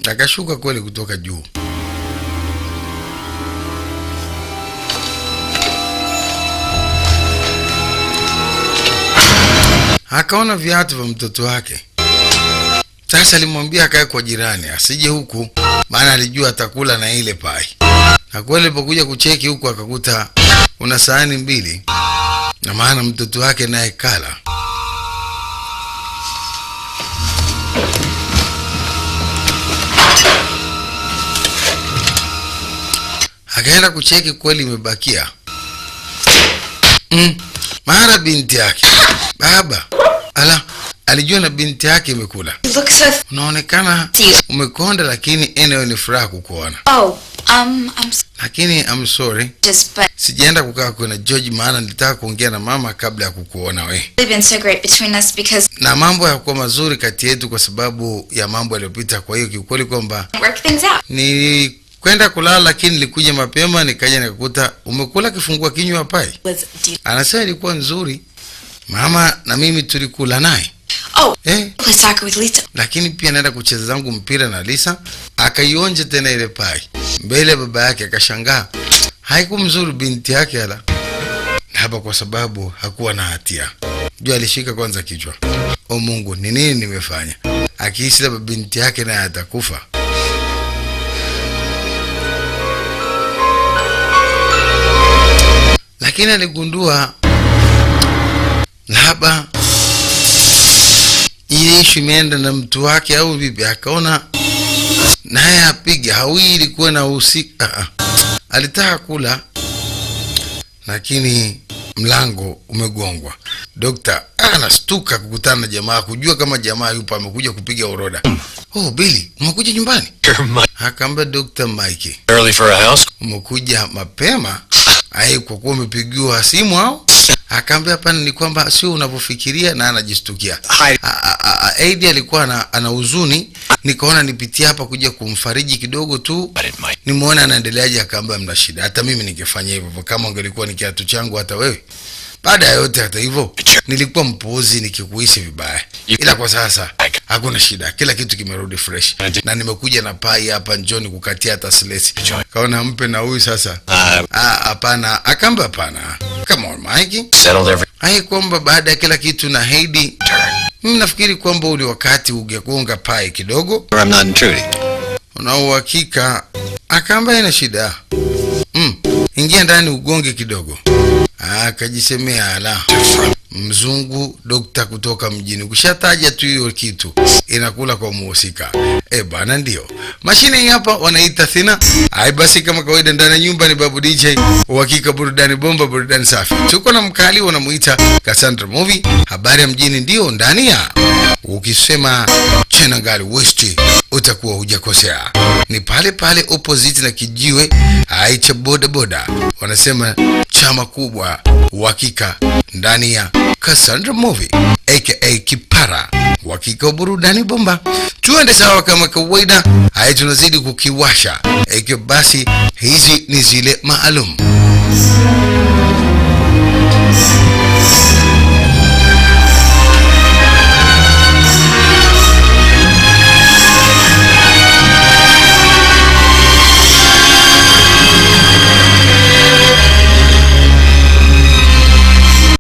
Akashuka kweli kutoka juu. Akaona viatu vya mtoto wake. Sasa alimwambia akae kwa jirani, asije huku, maana alijua atakula na ile pai. Na kweli alipokuja kucheki huku akakuta una sahani 2, na maana mtoto wake naye kala. Akaenda kucheki kweli imebakia. Mara binti yake. Baba, ala, alijua na binti yake imekula. Unaonekana umekonda, lakini anyway ni furaha kukuona. Lakini I'm sorry. Sijaenda kukaa kwa George, maana nilitaka kuongea na mama kabla ya kukuona wewe. Na mambo yakuwa mazuri kati yetu kwa sababu ya mambo yaliyopita, kwa hiyo kiukweli kwamba ni kwenda kulala, lakini nilikuja mapema nikaja nikakuta umekula kifungua kinywa pai. Anasema ilikuwa nzuri. Mama na mimi tulikula naye. With Lisa. Lakini pia naenda kucheza zangu mpira na Lisa. Akaionje tena ile pai mbele ya baba yake, akashangaa. Haikumzuru binti yake ala. Hapa kwa sababu hakuwa na hatia. Jua alishika kwanza kichwa. O Mungu, ni nini nimefanya? Akihisi labda binti yake naye atakufa. Lakini aligundua labda ile ishu imeenda na mtu wake au vipi. Akaona naye apige, hawili kuwa na uhusika. Alitaka kula, lakini mlango umegongwa. Dokta anastuka kukutana na jamaa, kujua kama jamaa yupo amekuja kupiga orodha. Oh Billy, umekuja nyumbani? Akaambia Dr. Mike, early for a house. Umekuja mapema? Kwa kuwa umepigiwa simu au? Akaambia hapana, ni kwamba sio unavyofikiria, na anajistukia. Aidi alikuwa ana huzuni, nikaona nipitie hapa kuja kumfariji kidogo tu. Nimuone anaendeleaje. Akaambia mna shida, hata mimi ningefanya hivyo kama ungelikuwa ni kiatu changu, hata wewe. Baada ya yote hata hivyo nilikuwa mpuuzi nikikuhisi vibaya. Ila kwa sasa hakuna shida, kila kitu kimerudi fresh. Na nimekuja na pai hapa, njoni kukatia hata silesi. Kaona mpe na huyu sasa. Hapana. Akaambia hapana. Come on Mike. Kwamba baada ya kila kitu na Heidi, mimi nafikiri kwamba ule wakati ungegonga pai kidogo. I'm not intruding. Una uhakika? Akaambia ina shida. Ingia ndani ugonge kidogo. Akajisemea ala, mzungu dokta kutoka mjini. Ukishataja tu hiyo kitu inakula kwa muhusika. Bana ndio. Mashine hii hapa wanaita Thina. Basi kama kawaida ndani ya nyumba ni Babu DJ. Uhakika burudani bomba, burudani safi. Tuko na mkali wanamuita Cassandra Movie. Habari ya mjini ndio ndani ya. Ukisema Chenangali West utakuwa hujakosea. Ni pale pale opposite na kijiwe cha boda boda. Wanasema chama kubwa, uhakika ndani ya Cassandra Movie aka Kipara, uhakika burudani bomba. Tuende sawa kama kawaida. Tunazidi kukiwasha. Basi hizi ni zile maalum.